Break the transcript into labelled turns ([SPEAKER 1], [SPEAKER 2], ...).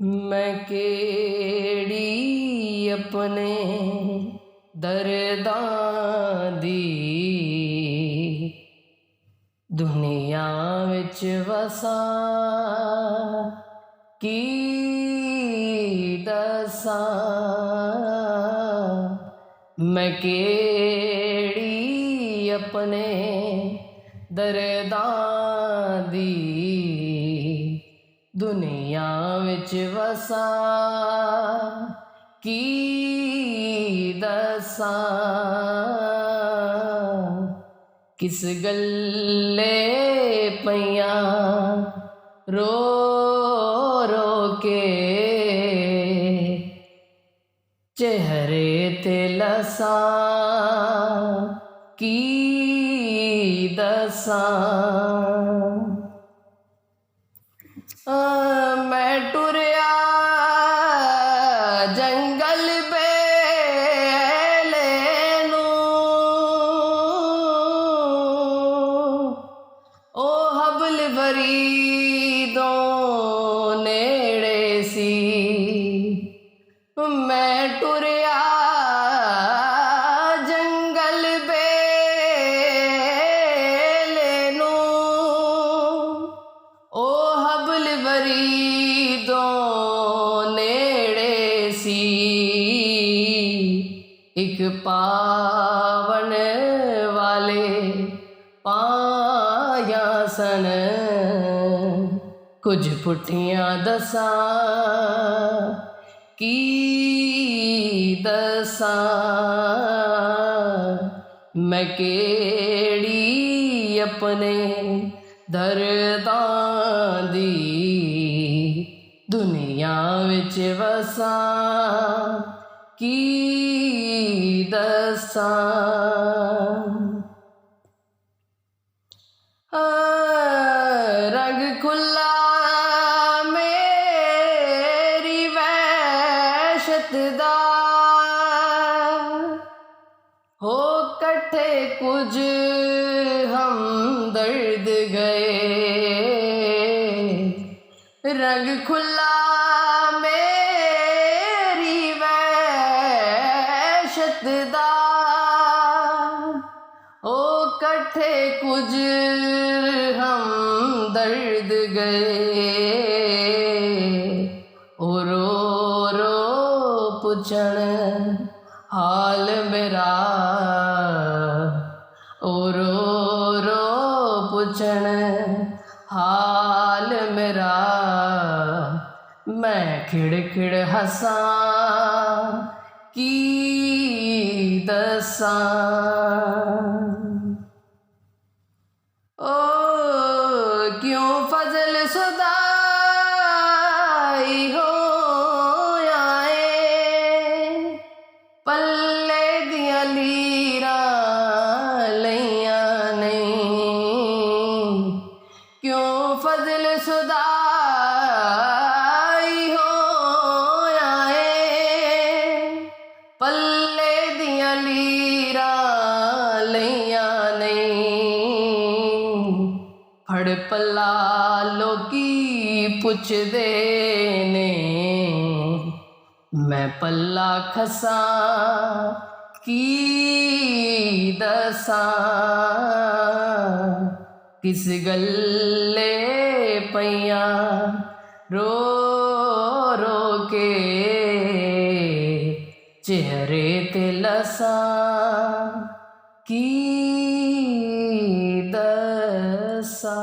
[SPEAKER 1] मैं केड़ी अपने दर्दां दी दुनिया विच वसा की दसां। मैं केड़ी अपने दर्दां दी दुनिया विच वसा की दसां। किस गल्ले पईयां रो रो के चेहरे ते लसां की दसां। मैं टुरिया जंगल बेले ओ हबल वरीदों नेड़े सी। मैं टुरिया जंगल बेले ओ हबल वरीदों नेड़े सी। एक पावन वाले पाया सन कुछ पुठियां दसां की दसां। मैं केड़ी अपने दर्दां दी दुनिया विच वसा की दसां। रंग खुला मेरी वहशत दा हो कट्ठे कुछ हम दर्द गए। रंग खुला मेरी वहशत दा ओ कट्ठे कुछ हम दर्द गए। ओ रो रो पुछण हाल मेरा ओ रो रो पुछण हाल मेरा। मैं खिड़ खिड़ हंसां की दसां। ओ क्यों फजल सुदाई हो आए पल्ले दियां लीरां लईयां नहीं। क्यों फजल सुदाई हो आए पल्ले दियां लीरां लईयां नहीं। फड़ पल्ला लोकी पुछदे ने मैं पल्ला खसां की दसां। किस गल्ले पईयां रो रो के चेहरे ते लसां की दसां।